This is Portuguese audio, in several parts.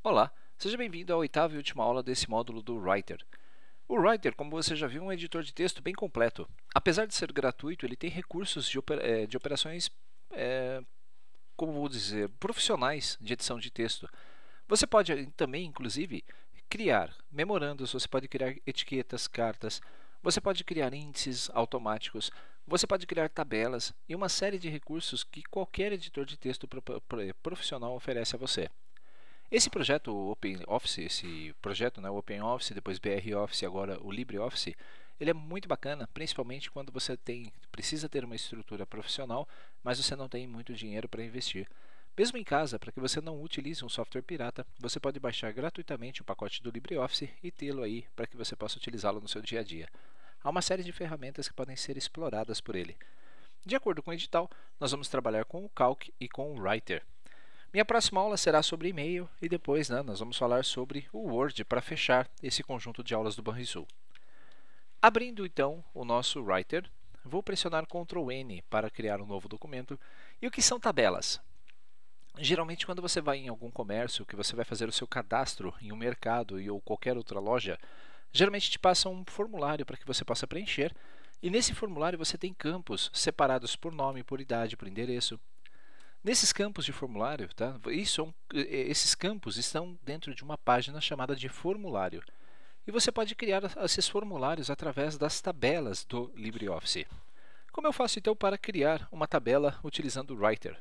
Olá, seja bem-vindo à oitava e última aula desse módulo do Writer. O Writer, como você já viu, é um editor de texto bem completo. Apesar de ser gratuito, ele tem recursos de operações, como vou dizer, profissionais de edição de texto. Você pode também, inclusive, criar memorandos, você pode criar etiquetas, cartas, você pode criar índices automáticos, você pode criar tabelas e uma série de recursos que qualquer editor de texto profissional oferece a você. Esse projeto o OpenOffice, esse projeto, o OpenOffice, depois BROffice e agora o LibreOffice, ele é muito bacana, principalmente quando você precisa ter uma estrutura profissional, mas você não tem muito dinheiro para investir. Mesmo em casa, para que você não utilize um software pirata, você pode baixar gratuitamente o pacote do LibreOffice e tê-lo aí para que você possa utilizá-lo no seu dia a dia. Há uma série de ferramentas que podem ser exploradas por ele. De acordo com o edital, nós vamos trabalhar com o Calc e com o Writer. Minha próxima aula será sobre e-mail e depois nós vamos falar sobre o Word para fechar esse conjunto de aulas do Banrisul. Abrindo então o nosso Writer, vou pressionar Ctrl N para criar um novo documento. E o que são tabelas? Geralmente quando você vai em algum comércio, que você vai fazer o seu cadastro em um mercado ou qualquer outra loja, geralmente te passa um formulário para que você possa preencher. E nesse formulário você tem campos separados por nome, por idade, por endereço. Nesses campos de formulário, esses campos estão dentro de uma página chamada de formulário. E você pode criar esses formulários através das tabelas do LibreOffice. Como eu faço então para criar uma tabela utilizando o Writer?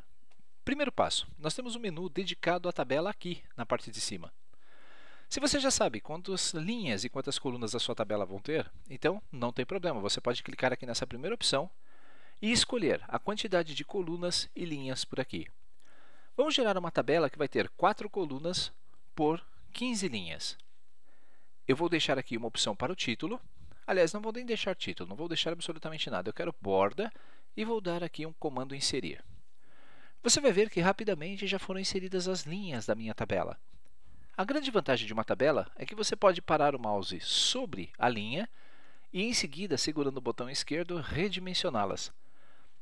Primeiro passo, nós temos um menu dedicado à tabela aqui na parte de cima. Se você já sabe quantas linhas e quantas colunas a sua tabela vão ter, então não tem problema, você pode clicar aqui nessa primeira opção e escolher a quantidade de colunas e linhas por aqui. Vamos gerar uma tabela que vai ter 4 colunas por 15 linhas. Eu vou deixar aqui uma opção para o título. Aliás, não vou nem deixar título, não vou deixar absolutamente nada. Eu quero borda e vou dar aqui um comando inserir. Você vai ver que rapidamente já foram inseridas as linhas da minha tabela. A grande vantagem de uma tabela é que você pode parar o mouse sobre a linha e em seguida, segurando o botão esquerdo, redimensioná-las.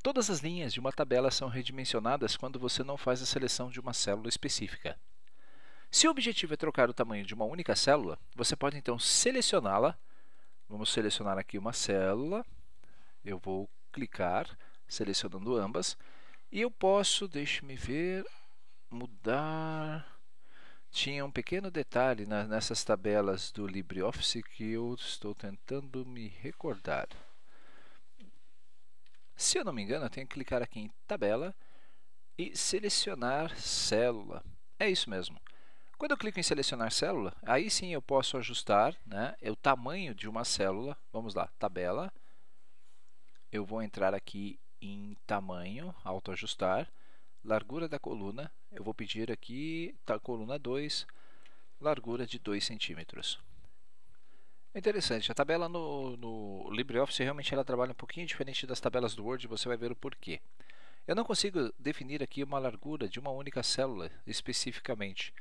Todas as linhas de uma tabela são redimensionadas quando você não faz a seleção de uma célula específica. Se o objetivo é trocar o tamanho de uma única célula, você pode então selecioná-la. Vamos selecionar aqui uma célula. Eu vou clicar, selecionando ambas. E eu posso, deixe-me ver, mudar. Tinha um pequeno detalhe nessas tabelas do LibreOffice que eu estou tentando me recordar. Se eu não me engano, eu tenho que clicar aqui em tabela e selecionar célula. É isso mesmo. Quando eu clico em selecionar célula, aí sim eu posso ajustar o tamanho de uma célula. Vamos lá, tabela. Eu vou entrar aqui em tamanho, autoajustar, largura da coluna. Eu vou pedir aqui, coluna 2, largura de 2 centímetros. É interessante, a tabela no LibreOffice realmente ela trabalha um pouquinho diferente das tabelas do Word, você vai ver o porquê. Eu não consigo definir aqui uma largura de uma única célula especificamente.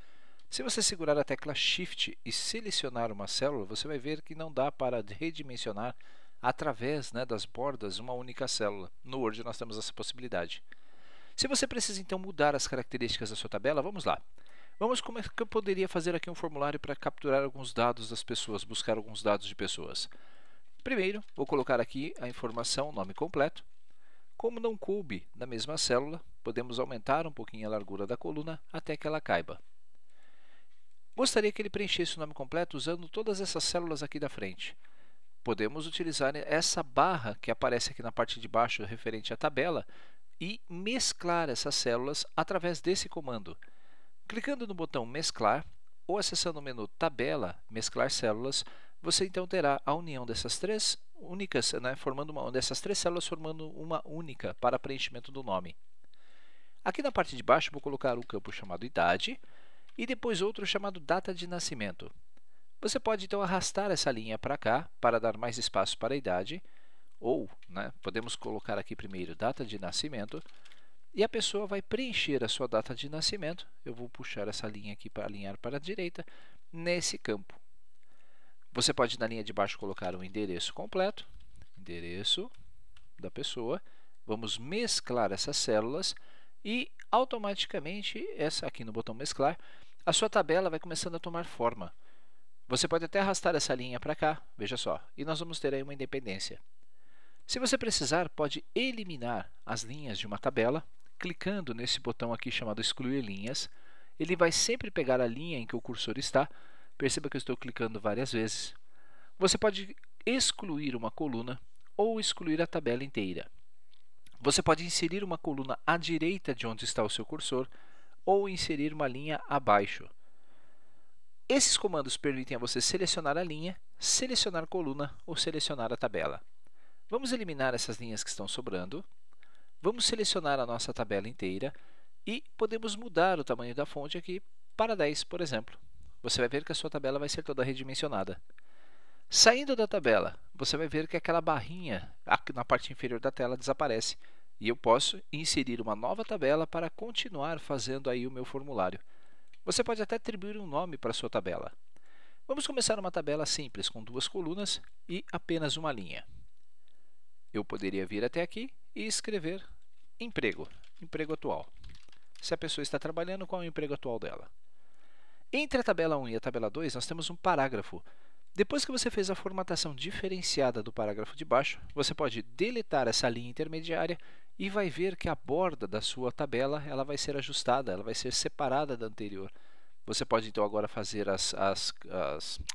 Se você segurar a tecla Shift e selecionar uma célula, você vai ver que não dá para redimensionar através das bordas uma única célula. No Word nós temos essa possibilidade. Se você precisa então mudar as características da sua tabela, vamos lá. Vamos como é que eu poderia fazer aqui um formulário para capturar alguns dados das pessoas, buscar alguns dados de pessoas. Primeiro, vou colocar aqui a informação, nome completo. Como não coube na mesma célula, podemos aumentar um pouquinho a largura da coluna até que ela caiba. Gostaria que ele preenchesse o nome completo usando todas essas células aqui da frente. Podemos utilizar essa barra que aparece aqui na parte de baixo referente à tabela e mesclar essas células através desse comando. Clicando no botão mesclar ou acessando o menu tabela, mesclar células, você então terá a união dessas três únicas, dessas três células formando uma única para preenchimento do nome. Aqui na parte de baixo vou colocar um campo chamado idade e depois outro chamado data de nascimento. Você pode então arrastar essa linha para cá para dar mais espaço para a idade, ou podemos colocar aqui primeiro data de nascimento, e a pessoa vai preencher a sua data de nascimento. Eu vou puxar essa linha aqui para alinhar para a direita, nesse campo. Você pode na linha de baixo colocar o endereço completo, endereço da pessoa. Vamos mesclar essas células e automaticamente, aqui no botão mesclar, a sua tabela vai começando a tomar forma. Você pode até arrastar essa linha para cá, veja só, e nós vamos ter aí uma independência. Se você precisar, pode eliminar as linhas de uma tabela, clicando nesse botão aqui chamado excluir linhas. Ele vai sempre pegar a linha em que o cursor está, perceba que eu estou clicando várias vezes. Você pode excluir uma coluna ou excluir a tabela inteira. Você pode inserir uma coluna à direita de onde está o seu cursor ou inserir uma linha abaixo. Esses comandos permitem a você selecionar a linha, selecionar a coluna ou selecionar a tabela. Vamos eliminar essas linhas que estão sobrando. Vamos selecionar a nossa tabela inteira e podemos mudar o tamanho da fonte aqui para 10, por exemplo. Você vai ver que a sua tabela vai ser toda redimensionada. Saindo da tabela, você vai ver que aquela barrinha aqui na parte inferior da tela desaparece e eu posso inserir uma nova tabela para continuar fazendo aí o meu formulário. Você pode até atribuir um nome para a sua tabela. Vamos começar uma tabela simples com 2 colunas e apenas uma linha. Eu poderia vir até aqui e escrever emprego, emprego atual. Se a pessoa está trabalhando, qual é o emprego atual dela? Entre a tabela 1 e a tabela 2, nós temos um parágrafo. Depois que você fez a formatação diferenciada do parágrafo de baixo, você pode deletar essa linha intermediária e vai ver que a borda da sua tabela ela vai ser ajustada, ela vai ser separada da anterior. Você pode então agora fazer as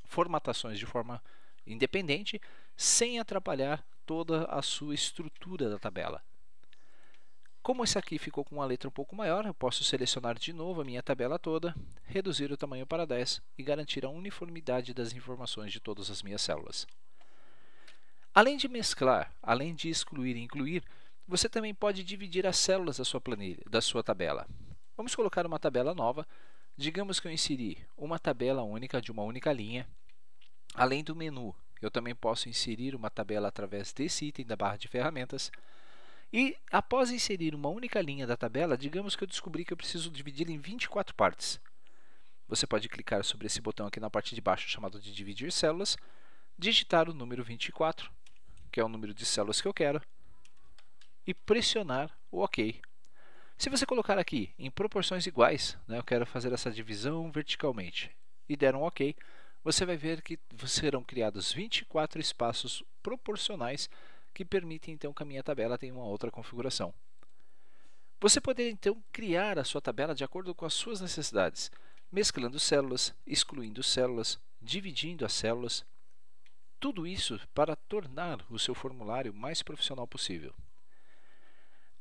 formatações de forma independente, sem atrapalhar toda a sua estrutura da tabela. Como esse aqui ficou com uma letra um pouco maior, eu posso selecionar de novo a minha tabela toda, reduzir o tamanho para 10 e garantir a uniformidade das informações de todas as minhas células. Além de mesclar, além de excluir e incluir, você também pode dividir as células da sua planilha, da sua tabela. Vamos colocar uma tabela nova. Digamos que eu inseri uma tabela única de uma única linha. Além do menu, eu também posso inserir uma tabela através desse item da barra de ferramentas. E após inserir uma única linha da tabela, digamos que eu descobri que eu preciso dividi-la em 24 partes. Você pode clicar sobre esse botão aqui na parte de baixo chamado de dividir células, digitar o número 24, que é o número de células que eu quero, e pressionar o OK. Se você colocar aqui em proporções iguais, eu quero fazer essa divisão verticalmente, e der um OK, você vai ver que serão criados 24 espaços proporcionais que permitem então que a minha tabela tenha uma outra configuração. Você poderia então criar a sua tabela de acordo com as suas necessidades, mesclando células, excluindo células, dividindo as células. Tudo isso para tornar o seu formulário mais profissional possível.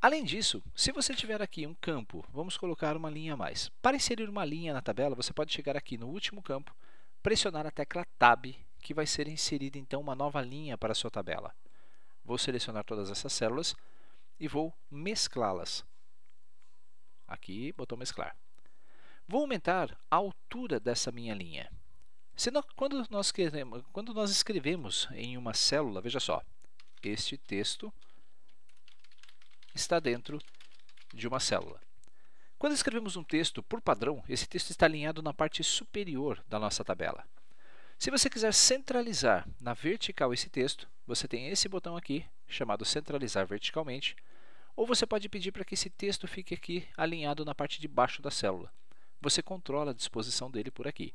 Além disso, se você tiver aqui um campo, vamos colocar uma linha a mais. Para inserir uma linha na tabela, você pode chegar aqui no último campo, pressionar a tecla Tab, que vai ser inserida então uma nova linha para a sua tabela. Vou selecionar todas essas células e vou mesclá-las. Aqui, botão mesclar. Vou aumentar a altura dessa minha linha. Quando nós escrevemos em uma célula, veja só, este texto está dentro de uma célula. Quando escrevemos um texto, por padrão, esse texto está alinhado na parte superior da nossa tabela. Se você quiser centralizar na vertical esse texto, você tem esse botão aqui, chamado centralizar verticalmente, ou você pode pedir para que esse texto fique aqui alinhado na parte de baixo da célula. Você controla a disposição dele por aqui.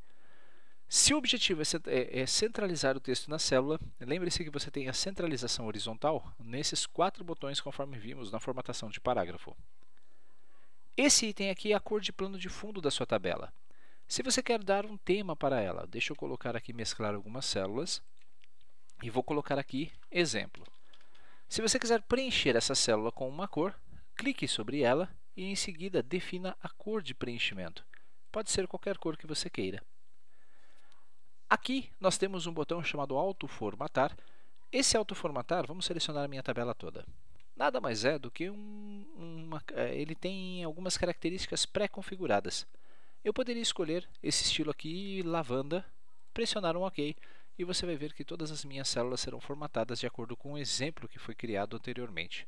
Se o objetivo é centralizar o texto na célula, lembre-se que você tem a centralização horizontal nesses 4 botões conforme vimos na formatação de parágrafo. Esse item aqui é a cor de plano de fundo da sua tabela. Se você quer dar um tema para ela, deixa eu colocar aqui, mesclar algumas células, e vou colocar aqui exemplo. Se você quiser preencher essa célula com uma cor, clique sobre ela e em seguida defina a cor de preenchimento. Pode ser qualquer cor que você queira. Aqui nós temos um botão chamado Autoformatar. Esse Autoformatar, vamos selecionar a minha tabela toda. Nada mais é do que ele tem algumas características pré-configuradas. Eu poderia escolher esse estilo aqui, lavanda, pressionar um OK e você vai ver que todas as minhas células serão formatadas de acordo com o exemplo que foi criado anteriormente.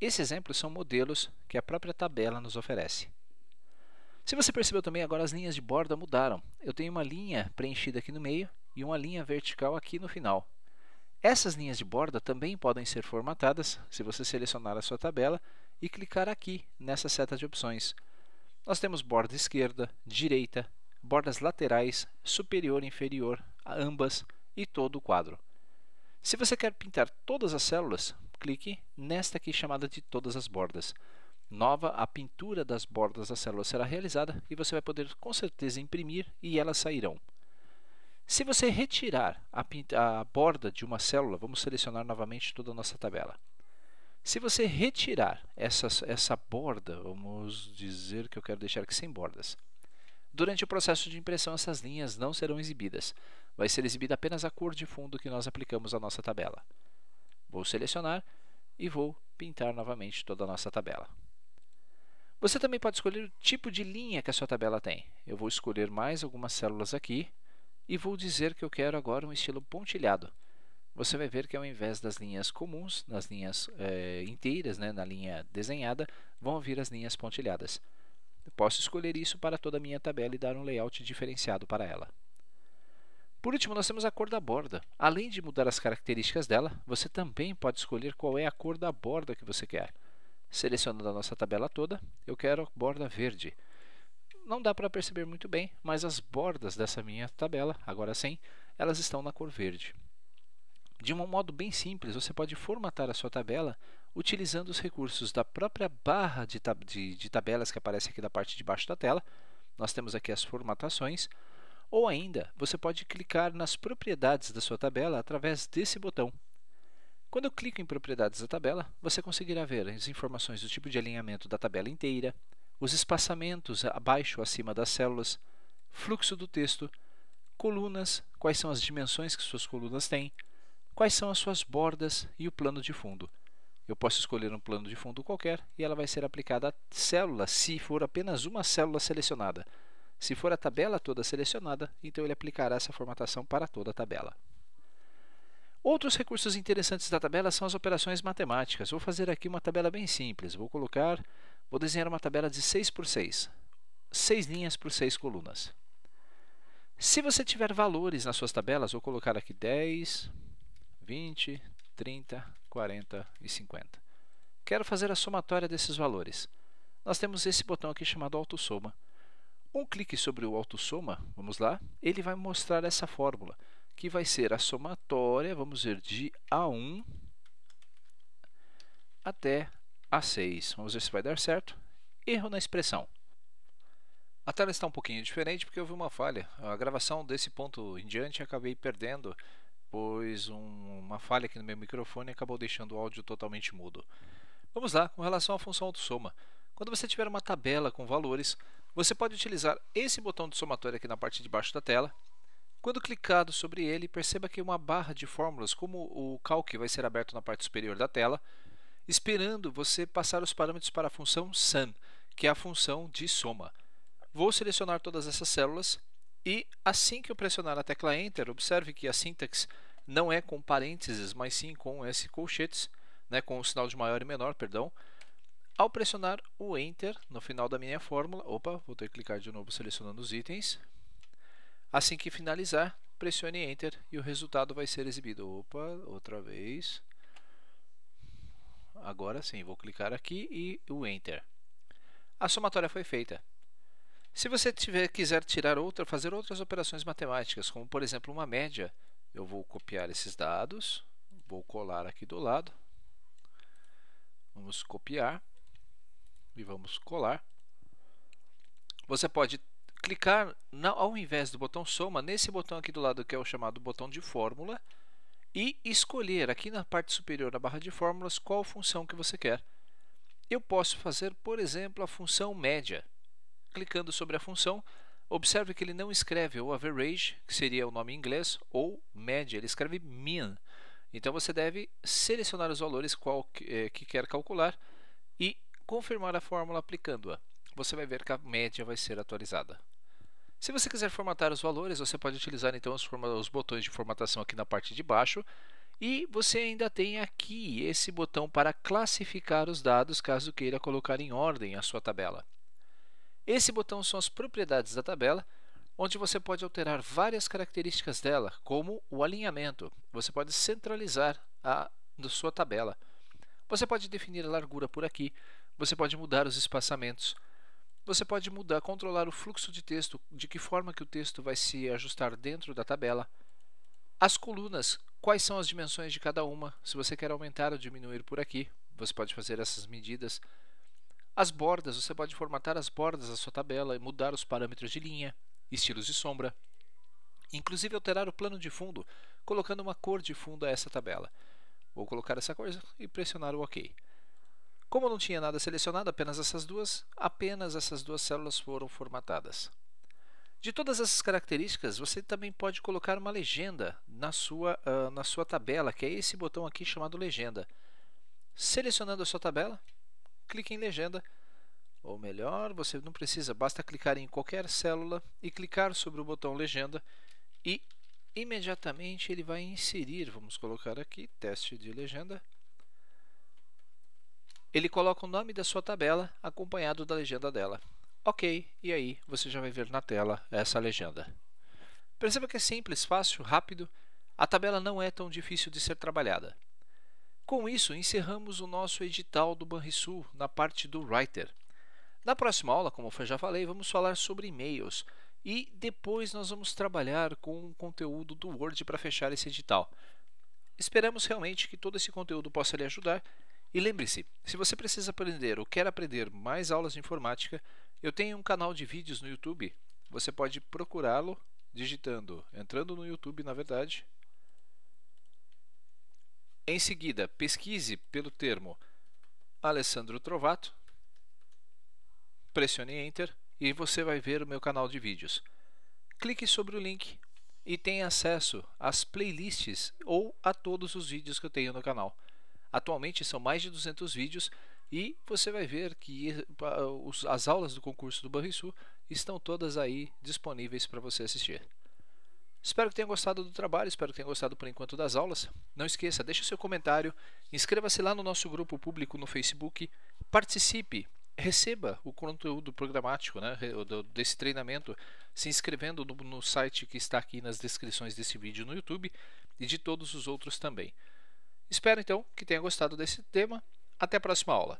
Esses exemplos são modelos que a própria tabela nos oferece. Se você percebeu também, agora as linhas de borda mudaram. Eu tenho uma linha preenchida aqui no meio e uma linha vertical aqui no final. Essas linhas de borda também podem ser formatadas se você selecionar a sua tabela e clicar aqui nessa seta de opções. Nós temos borda esquerda, direita, bordas laterais, superior e inferior, ambas e todo o quadro. Se você quer pintar todas as células, clique nesta aqui chamada de todas as bordas. A pintura das bordas da célula será realizada e você vai poder com certeza imprimir e elas sairão. Se você retirar a borda de uma célula, vamos selecionar novamente toda a nossa tabela. Se você retirar essa borda, vamos dizer que eu quero deixar aqui sem bordas. Durante o processo de impressão, essas linhas não serão exibidas. Vai ser exibida apenas a cor de fundo que nós aplicamos à nossa tabela. Vou selecionar e vou pintar novamente toda a nossa tabela. Você também pode escolher o tipo de linha que a sua tabela tem. Eu vou escolher mais algumas células aqui e vou dizer que eu quero agora um estilo pontilhado. Você vai ver que ao invés das linhas comuns, nas linhas inteiras, na linha desenhada, vão vir as linhas pontilhadas. Eu posso escolher isso para toda a minha tabela e dar um layout diferenciado para ela. Por último, nós temos a cor da borda. Além de mudar as características dela, você também pode escolher qual é a cor da borda que você quer. Selecionando a nossa tabela toda, eu quero a borda verde. Não dá para perceber muito bem, mas as bordas dessa minha tabela, agora sim, elas estão na cor verde. De um modo bem simples, você pode formatar a sua tabela utilizando os recursos da própria barra de tabelas que aparece aqui na parte de baixo da tela. Nós temos aqui as formatações, ou ainda, você pode clicar nas propriedades da sua tabela através desse botão. Quando eu clico em propriedades da tabela, você conseguirá ver as informações do tipo de alinhamento da tabela inteira, os espaçamentos abaixo ou acima das células, fluxo do texto, colunas, quais são as dimensões que suas colunas têm, quais são as suas bordas e o plano de fundo. Eu posso escolher um plano de fundo qualquer e ela vai ser aplicada à célula se for apenas uma célula selecionada. Se for a tabela toda selecionada, então ele aplicará essa formatação para toda a tabela. Outros recursos interessantes da tabela são as operações matemáticas. Vou fazer aqui uma tabela bem simples. Vou desenhar uma tabela de 6 por 6. 6 linhas por 6 colunas. Se você tiver valores nas suas tabelas, vou colocar aqui 10, 20, 30, 40 e 50. Quero fazer a somatória desses valores. Nós temos esse botão aqui chamado autossoma. Um clique sobre o autossoma, vamos lá, ele vai mostrar essa fórmula, que vai ser a somatória, vamos ver, de A1 até A6. Vamos ver se vai dar certo. Erro na expressão. A tela está um pouquinho diferente porque houve uma falha. A gravação desse ponto em diante acabei perdendo, pois uma falha aqui no meu microfone acabou deixando o áudio totalmente mudo. Vamos lá, com relação à função autossoma. Quando você tiver uma tabela com valores, você pode utilizar esse botão de somatória aqui na parte de baixo da tela. Quando clicado sobre ele, perceba que uma barra de fórmulas, como o calque, vai ser aberto na parte superior da tela, esperando você passar os parâmetros para a função sum, que é a função de soma. Vou selecionar todas essas células e assim que eu pressionar a tecla Enter, observe que a sintaxe não é com parênteses, mas sim com esse colchetes, com o sinal de maior e menor, perdão. Ao pressionar o Enter no final da minha fórmula, vou ter que clicar de novo selecionando os itens. Assim que finalizar, pressione Enter e o resultado vai ser exibido. Outra vez. Agora sim, vou clicar aqui e o Enter. A somatória foi feita. Se você quiser fazer outras operações matemáticas, como por exemplo uma média, eu vou copiar esses dados, vou colar aqui do lado. Vamos copiar e vamos colar. Você pode clicar, ao invés do botão soma, nesse botão aqui do lado que é o chamado botão de fórmula e escolher aqui na parte superior da barra de fórmulas qual função que você quer. Eu posso fazer, por exemplo, a função média. Clicando sobre a função, observe que ele não escreve o average, que seria o nome em inglês, ou média, ele escreve mean. Então você deve selecionar os valores que quer calcular e confirmar a fórmula aplicando-a. Você vai ver que a média vai ser atualizada. Se você quiser formatar os valores, você pode utilizar então os botões de formatação aqui na parte de baixo. E você ainda tem aqui esse botão para classificar os dados, caso queira colocar em ordem a sua tabela. Esse botão são as propriedades da tabela, onde você pode alterar várias características dela, como o alinhamento. Você pode centralizar a sua tabela. Você pode definir a largura por aqui, Você pode mudar os espaçamentos. Você pode controlar o fluxo de texto, de que forma que o texto vai se ajustar dentro da tabela. As colunas, quais são as dimensões de cada uma, se você quer aumentar ou diminuir por aqui, você pode fazer essas medidas. As bordas, você pode formatar as bordas da sua tabela e mudar os parâmetros de linha, estilos de sombra, inclusive alterar o plano de fundo, colocando uma cor de fundo a essa tabela. Vou colocar essa coisa e pressionar o OK. Como não tinha nada selecionado, apenas essas duas células foram formatadas. De todas essas características, você também pode colocar uma legenda na sua tabela, que é esse botão aqui chamado Legenda. Selecionando a sua tabela, clique em Legenda, ou melhor, você não precisa, basta clicar em qualquer célula e clicar sobre o botão Legenda e imediatamente ele vai inserir, vamos colocar aqui, teste de legenda. Ele coloca o nome da sua tabela acompanhado da legenda dela. Ok, e aí você já vai ver na tela essa legenda. Perceba que é simples, fácil, rápido. A tabela não é tão difícil de ser trabalhada. Com isso, encerramos o nosso edital do Banrisul na parte do Writer. Na próxima aula, como eu já falei, vamos falar sobre e-mails e depois nós vamos trabalhar com o conteúdo do Word para fechar esse edital. Esperamos realmente que todo esse conteúdo possa lhe ajudar. E lembre-se, se você precisa aprender ou quer aprender mais aulas de informática, eu tenho um canal de vídeos no YouTube. Você pode procurá-lo entrando no YouTube, na verdade. Em seguida, pesquise pelo termo Alessandro Trovato, pressione Enter e você vai ver o meu canal de vídeos. Clique sobre o link e tenha acesso às playlists ou a todos os vídeos que eu tenho no canal. Atualmente são mais de 200 vídeos e você vai ver que as aulas do concurso do Banrisul estão todas aí disponíveis para você assistir. Espero que tenha gostado do trabalho, espero que tenha gostado por enquanto das aulas. Não esqueça, deixe o seu comentário, inscreva-se lá no nosso grupo público no Facebook, participe, receba o conteúdo programático, né, desse treinamento, se inscrevendo no site que está aqui nas descrições desse vídeo no YouTube e de todos os outros também. Espero então que tenha gostado desse tema. Até a próxima aula.